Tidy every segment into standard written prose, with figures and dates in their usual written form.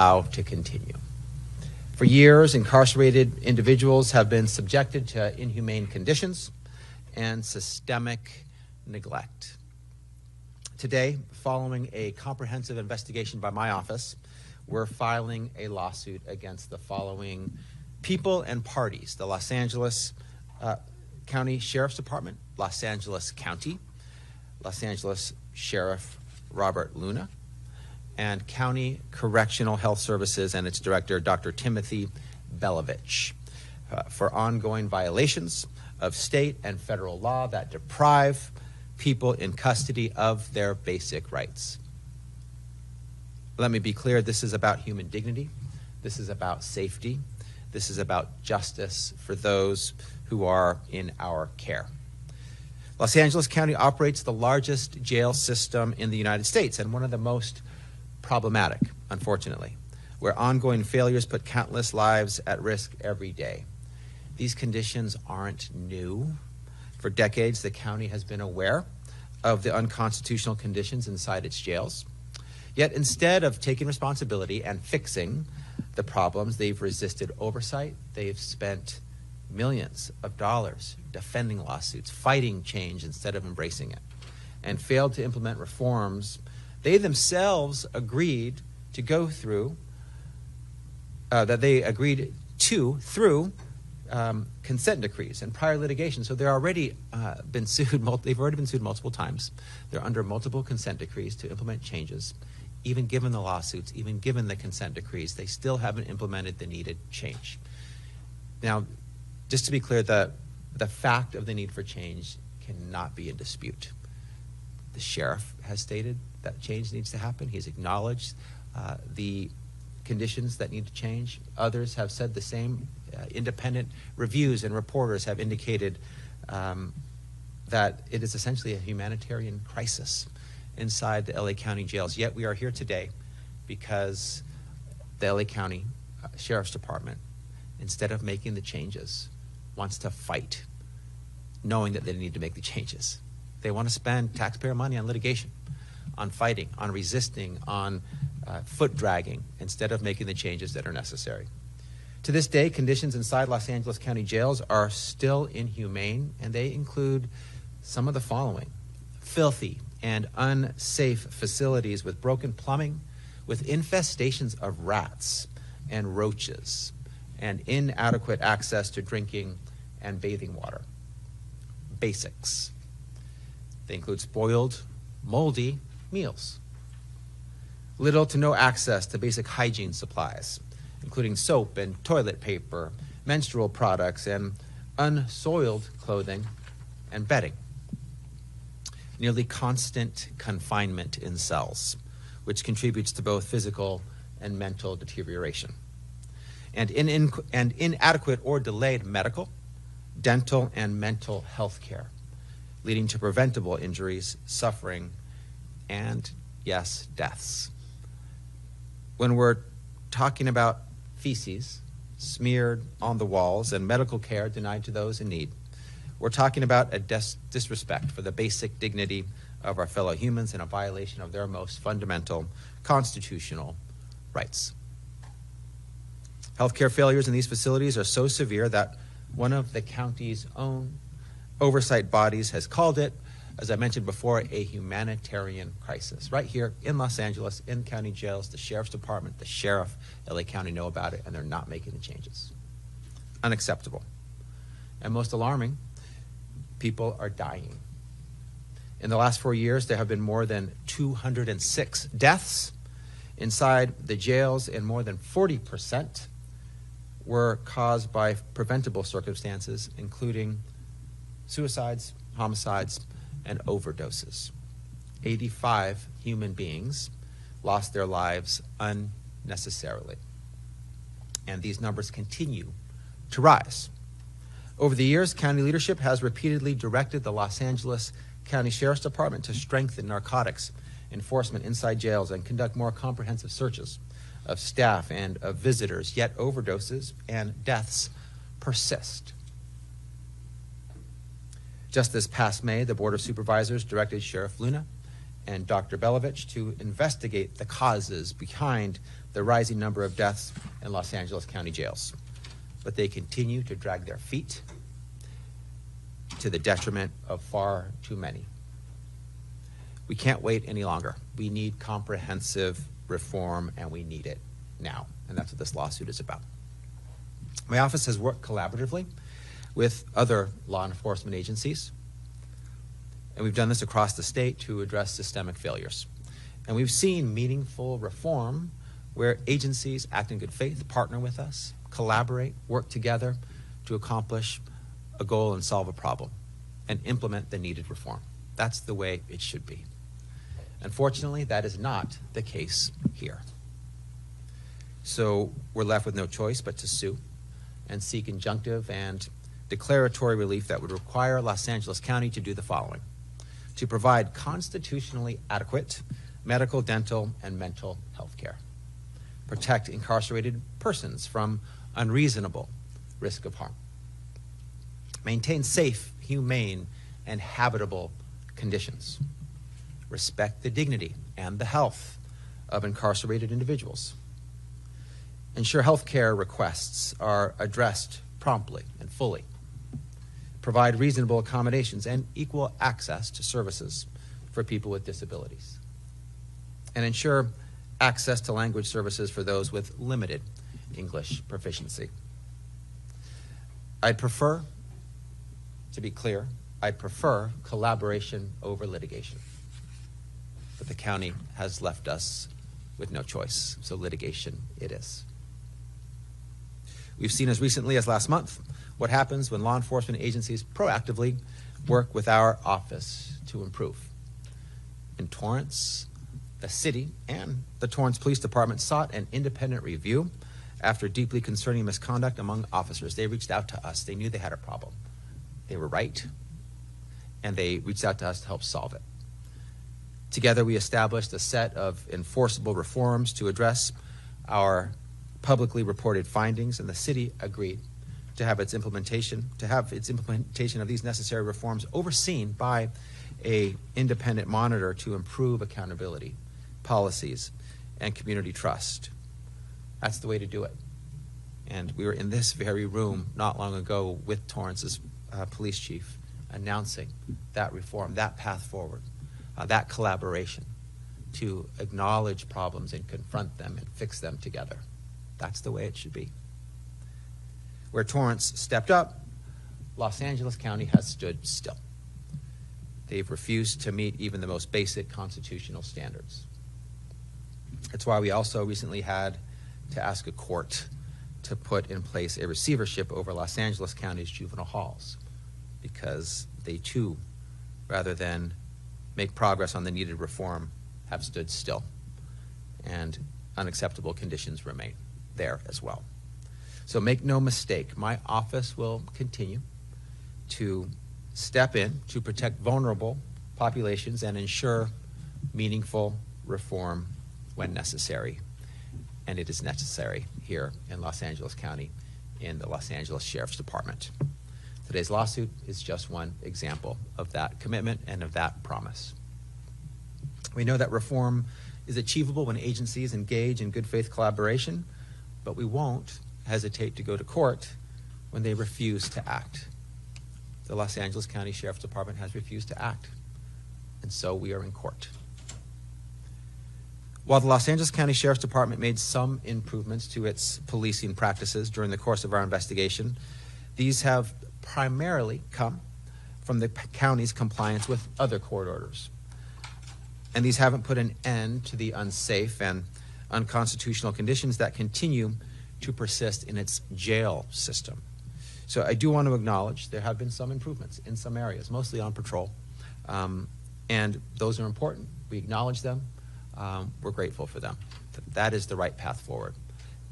allow to continue. For years, incarcerated individuals have been subjected to inhumane conditions and systemic neglect. Today, following a comprehensive investigation by my office, we're filing a lawsuit against the following people and parties: the Los Angeles County Sheriff's Department, Los Angeles County, Los Angeles Sheriff Robert Luna, and County Correctional Health Services and its director, Dr. Timothy Belovich, for ongoing violations of state and federal law that deprive people in custody of their basic rights. Let me be clear, this is about human dignity. This is about safety. This is about justice for those who are in our care. Los Angeles County operates the largest jail system in the United States and one of the most problematic, unfortunately, where ongoing failures put countless lives at risk every day. These conditions aren't new. For decades, the county has been aware of the unconstitutional conditions inside its jails. Yet instead of taking responsibility and fixing the problems, they've resisted oversight. They've spent millions of dollars defending lawsuits, fighting change instead of embracing it, and failed to implement reforms they themselves agreed to go through, through consent decrees and prior litigation. So they're already been sued. They've already been sued multiple times. They're under multiple consent decrees to implement changes. Even given the lawsuits, even given the consent decrees, they still haven't implemented the needed change. Now, just to be clear, the fact of the need for change cannot be in dispute. The sheriff has stated that change needs to happen. He's acknowledged the conditions that need to change. Others have said the same. Independent reviews and reporters have indicated that it is essentially a humanitarian crisis inside the LA County jails. Yet we are here today because the LA County Sheriff's Department, instead of making the changes, wants to fight, knowing that they need to make the changes. They want to spend taxpayer money on litigation, on fighting, on resisting, on foot dragging, instead of making the changes that are necessary. To this day, conditions inside Los Angeles County jails are still inhumane, and they include some of the following: filthy and unsafe facilities with broken plumbing, with infestations of rats and roaches, and inadequate access to drinking and bathing water. Basics. They include spoiled, moldy meals. Little to no access to basic hygiene supplies, including soap and toilet paper, menstrual products, and unsoiled clothing and bedding. Nearly constant confinement in cells, which contributes to both physical and mental deterioration. And inadequate or delayed medical, dental, and mental health care, leading to preventable injuries, suffering, and, yes, deaths. When we're talking about feces smeared on the walls and medical care denied to those in need, we're talking about a disrespect for the basic dignity of our fellow humans and a violation of their most fundamental constitutional rights. Healthcare failures in these facilities are so severe that one of the county's own oversight bodies has called it, as I mentioned before, a humanitarian crisis. Right here in Los Angeles, in county jails, the sheriff's department, the sheriff, LA County know about it, and they're not making the changes. Unacceptable. And most alarming, people are dying. In the last 4 years, there have been more than 206 deaths inside the jails, and more than 40% were caused by preventable circumstances, including suicides, homicides, and overdoses. 85 human beings lost their lives unnecessarily. And these numbers continue to rise. Over the years, county leadership has repeatedly directed the Los Angeles County Sheriff's Department to strengthen narcotics enforcement inside jails and conduct more comprehensive searches of staff and of visitors, yet overdoses and deaths persist. Just this past May, the Board of Supervisors directed Sheriff Luna and Dr. Belovich to investigate the causes behind the rising number of deaths in Los Angeles County jails. But they continue to drag their feet to the detriment of far too many. We can't wait any longer. We need comprehensive reform, and we need it now. And that's what this lawsuit is about. My office has worked collaboratively with other law enforcement agencies, and we've done this across the state to address systemic failures. And we've seen meaningful reform where agencies act in good faith, partner with us, collaborate, work together to accomplish a goal and solve a problem and implement the needed reform. That's the way it should be. Unfortunately, that is not the case here. So we're left with no choice but to sue and seek injunctive and declaratory relief that would require Los Angeles County to do the following: to provide constitutionally adequate medical, dental, and mental health care, protect incarcerated persons from unreasonable risk of harm, maintain safe, humane, and habitable conditions, respect the dignity and the health of incarcerated individuals, ensure health care requests are addressed promptly and fully, provide reasonable accommodations and equal access to services for people with disabilities, and ensure access to language services for those with limited English proficiency. I'd prefer, to be clear, I'd prefer collaboration over litigation. But the county has left us with no choice, so litigation it is. We've seen as recently as last month what happens when law enforcement agencies proactively work with our office to improve. In Torrance, the city and the Torrance Police Department sought an independent review after deeply concerning misconduct among officers. They reached out to us. They knew they had a problem. They were right, and they reached out to us to help solve it. Together, we established a set of enforceable reforms to address our publicly reported findings, and the city agreed to have its implementation of these necessary reforms overseen by an independent monitor to improve accountability, policies, and community trust. That's the way to do it. And we were in this very room not long ago with Torrance's police chief announcing that reform, that path forward, that collaboration to acknowledge problems and confront them and fix them together. That's the way it should be. Where Torrance stepped up, Los Angeles County has stood still. They've refused to meet even the most basic constitutional standards. That's why we also recently had to ask a court to put in place a receivership over Los Angeles County's juvenile halls, because they too, rather than make progress on the needed reform, have stood still, and unacceptable conditions remain there as well. So make no mistake, my office will continue to step in to protect vulnerable populations and ensure meaningful reform when necessary. And it is necessary here in Los Angeles County in the Los Angeles Sheriff's Department. Today's lawsuit is just one example of that commitment and of that promise. We know that reform is achievable when agencies engage in good faith collaboration, but we won't hesitate to go to court when they refuse to act. The Los Angeles County Sheriff's Department has refused to act, and so we are in court. While the Los Angeles County Sheriff's Department made some improvements to its policing practices during the course of our investigation, these have primarily come from the county's compliance with other court orders. And these haven't put an end to the unsafe and unconstitutional conditions that continue to persist in its jail system. So I do want to acknowledge there have been some improvements in some areas, mostly on patrol. And those are important. We acknowledge them. We're grateful for them. That is the right path forward.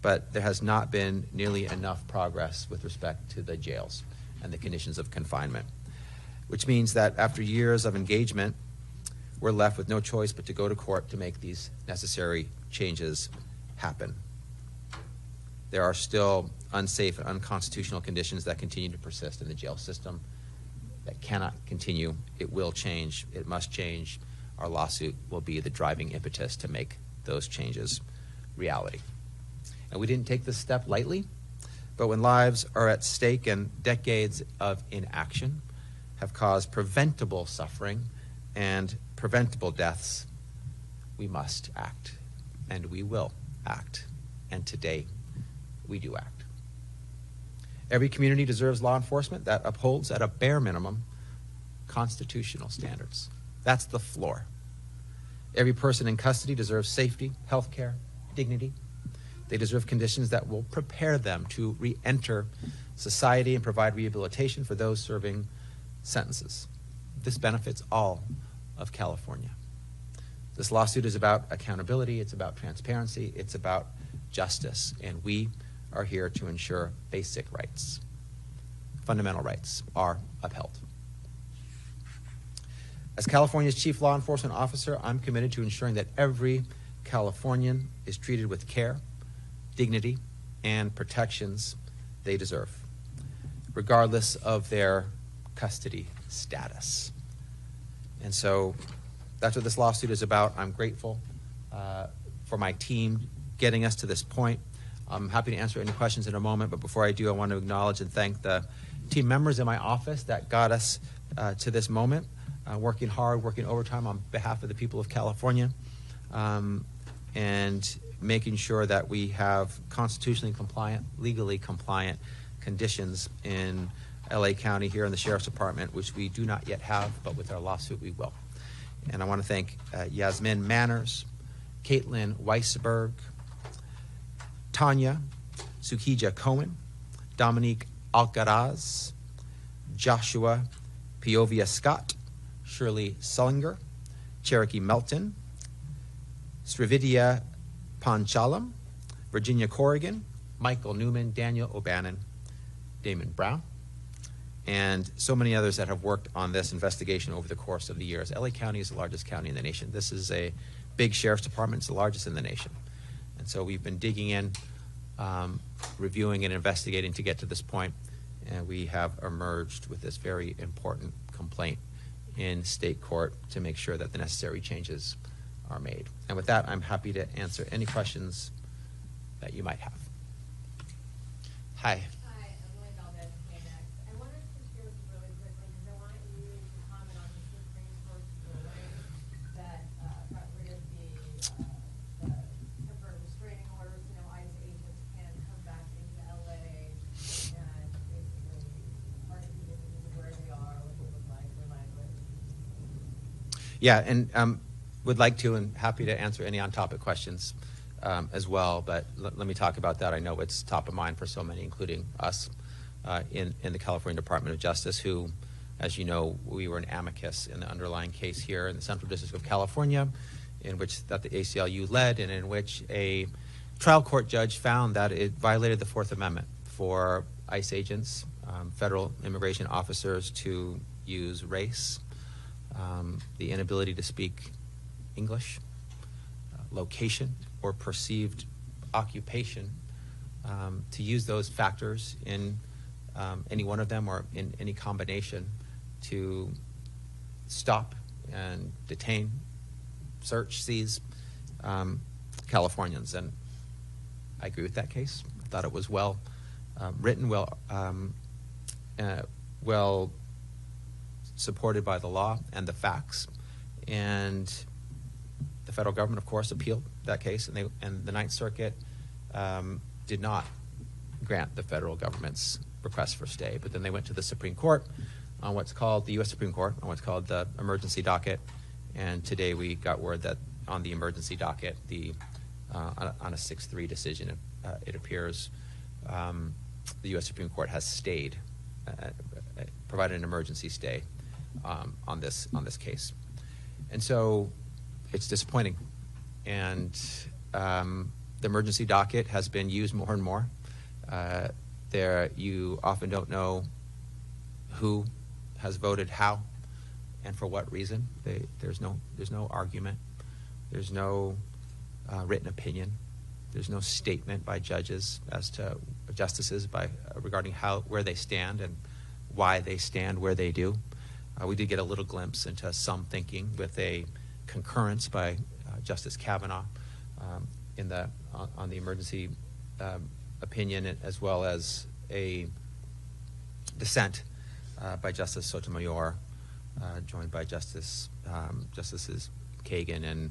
But there has not been nearly enough progress with respect to the jails and the conditions of confinement, which means that after years of engagement, we're left with no choice but to go to court to make these necessary changes happen. There are still unsafe and unconstitutional conditions that continue to persist in the jail system. That cannot continue. It will change. It must change. Our lawsuit will be the driving impetus to make those changes reality. And we didn't take this step lightly, but when lives are at stake and decades of inaction have caused preventable suffering and preventable deaths, we must act, and we will act. And today, we do act. Every community deserves law enforcement that upholds, at a bare minimum, constitutional standards. That's the floor. Every person in custody deserves safety, health care, dignity. They deserve conditions that will prepare them to re-enter society and provide rehabilitation for those serving sentences. This benefits all of California. This lawsuit is about accountability, it's about transparency, it's about justice, and we are here to ensure basic rights, fundamental rights, are upheld. As California's chief law enforcement officer, I'm committed to ensuring that every Californian is treated with care, dignity, and protections they deserve, regardless of their custody status. And so that's what this lawsuit is about. I'm grateful for my team getting us to this point. I'm happy to answer any questions in a moment, but before I do, I want to acknowledge and thank the team members in my office that got us to this moment, working hard, working overtime on behalf of the people of California, and making sure that we have constitutionally compliant, legally compliant conditions in LA County here in the Sheriff's Department, which we do not yet have, but with our lawsuit we will. And I want to thank Yasmin Manners, Caitlin Weisberg, Tanya Sukija Cohen, Dominique Alcaraz, Joshua Piovia Scott, Shirley Sullinger, Cherokee Melton, Srividya Panchalam, Virginia Corrigan, Michael Newman, Daniel O'Bannon, Damon Brown, and so many others that have worked on this investigation over the course of the years. LA County is the largest county in the nation. This is a big sheriff's department. It's the largest in the nation. And so we've been digging in, reviewing and investigating to get to this point, and we have emerged with this very important complaint in state court to make sure that the necessary changes are made. And with that, I'm happy to answer any questions that you might have. Hi. Yeah, and would like to and happy to answer any on-topic questions as well, but let me talk about that. I know it's top of mind for so many, including us in the California Department of Justice, who, as you know, we were an amicus in the underlying case here in the Central District of California, in which that the ACLU led, and in which a trial court judge found that it violated the Fourth Amendment for ICE agents, federal immigration officers, to use race, the inability to speak English, location, or perceived occupation, to use those factors in any one of them or in any combination to stop and detain, search, seize Californians. And I agree with that case. I thought it was well written, well supported by the law and the facts, and the federal government, of course, appealed that case, and the Ninth Circuit did not grant the federal government's request for stay. But then they went to the Supreme Court on what's called the U.S. Supreme Court on what's called the emergency docket, and today we got word that on the emergency docket, on a 6-3 decision, it appears the U.S. Supreme Court has stayed, provided an emergency stay on this case. And so it's disappointing. And the emergency docket has been used more and more. You often don't know who has voted how and for what reason. There's no argument. There's no written opinion. There's no statement by judges as to justices regarding where they stand and why they stand where they do. We did get a little glimpse into some thinking with a concurrence by Justice Kavanaugh on the emergency opinion as well as a dissent by Justice Sotomayor, joined by Justices Kagan and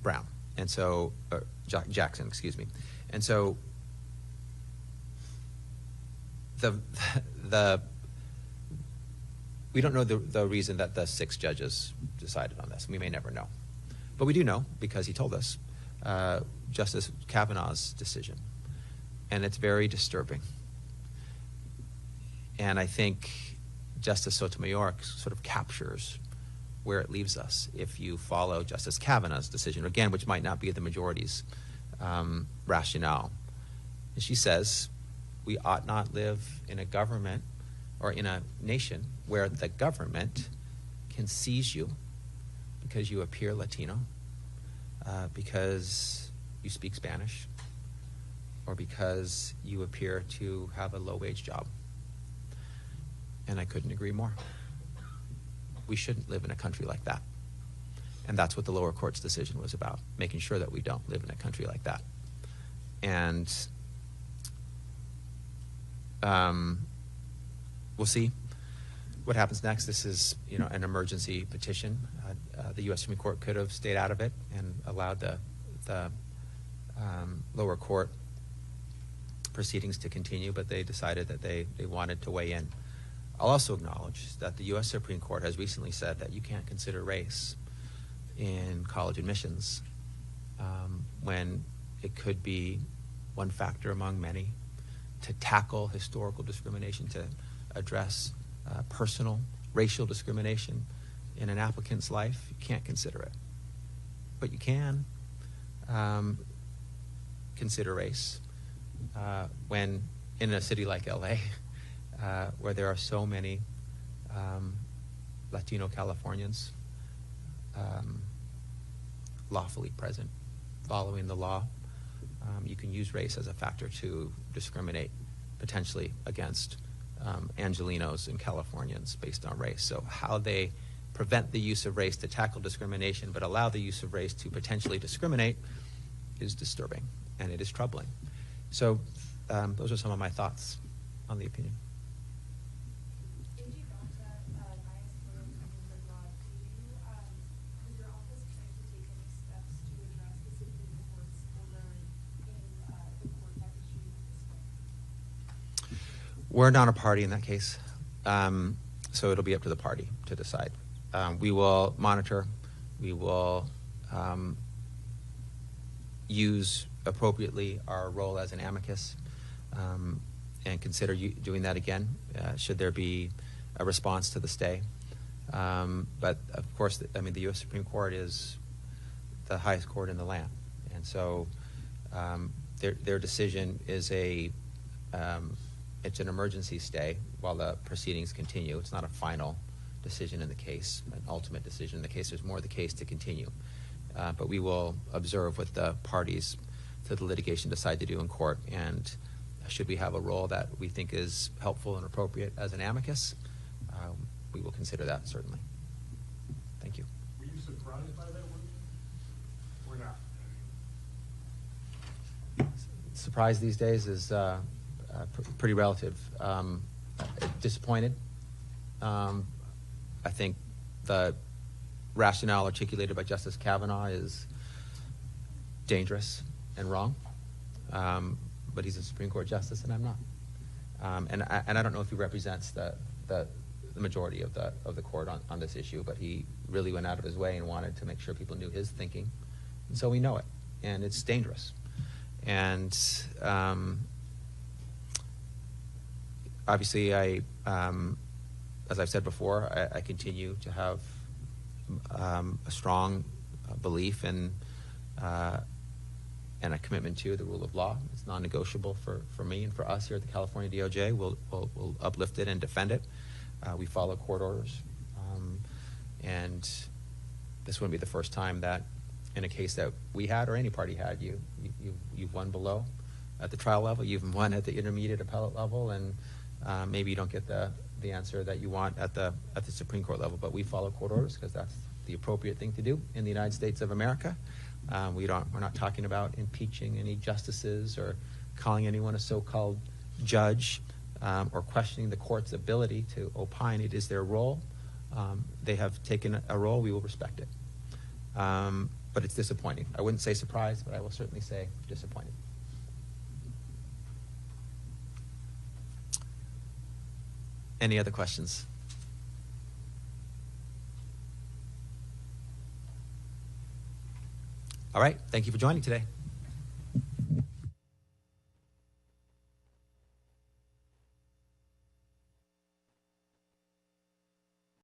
Brown, and so Jackson, excuse me, and so we don't know the reason that the 6 judges decided on this. We may never know, but we do know because he told us Justice Kavanaugh's decision, and it's very disturbing. And I think Justice Sotomayor sort of captures where it leaves us if you follow Justice Kavanaugh's decision, again, which might not be the majority's rationale. And she says, we ought not live in a government or in a nation where the government can seize you because you appear Latino, because you speak Spanish, or because you appear to have a low-wage job. And I couldn't agree more. We shouldn't live in a country like that. And that's what the lower court's decision was about, making sure that we don't live in a country like that. And we'll see what happens next. This is, an emergency petition. The U.S. Supreme Court could have stayed out of it and allowed the lower court proceedings to continue, but they decided that they wanted to weigh in. I'll also acknowledge that the U.S. Supreme Court has recently said that you can't consider race in college admissions when it could be one factor among many to tackle historical discrimination, to address personal racial discrimination in an applicant's life. You can't consider it. But you can consider race when in a city like LA, where there are so many Latino Californians lawfully present, following the law. You can use race as a factor to discriminate potentially against Angelenos and Californians based on race. So how they prevent the use of race to tackle discrimination but allow the use of race to potentially discriminate is disturbing, and it is troubling. So those are some of my thoughts on the opinion. We're not a party in that case, so it'll be up to the party to decide. We will monitor. We will use appropriately our role as an amicus and consider doing that again should there be a response to the stay. But of course, the U.S. Supreme Court is the highest court in the land, and so their decision is it's an emergency stay while the proceedings continue. It's not a final decision in the case, an ultimate decision in the case. There's more of the case to continue. But we will observe what the parties to the litigation decide to do in court, and should we have a role that we think is helpful and appropriate as an amicus, we will consider that, certainly. Thank you. Were you surprised by that ruling or not? Surprise these days is pretty relative. Disappointed. I think the rationale articulated by Justice Kavanaugh is dangerous and wrong, but he's a Supreme Court justice and I'm not. And I don't know if he represents the majority of the court on this issue, but he really went out of his way and wanted to make sure people knew his thinking, and so we know it, and it's dangerous. And obviously, as I've said before, I continue to have a strong belief in and a commitment to the rule of law. It's non-negotiable for me and for us here at the California DOJ. We'll uplift it and defend it. We follow court orders, and this wouldn't be the first time that in a case that we had or any party had, you've won below at the trial level, you've won at the intermediate appellate level, and maybe you don't get the answer that you want at the Supreme Court level, but we follow court orders because the appropriate thing to do in the United States of America. We're not talking about impeaching any justices or calling anyone a so-called judge or questioning the court's ability to opine. It is their role. They have taken a role. We will respect it. But it's disappointing. I wouldn't say surprised, but I will certainly say disappointed. Any other questions? All right. Thank you for joining today.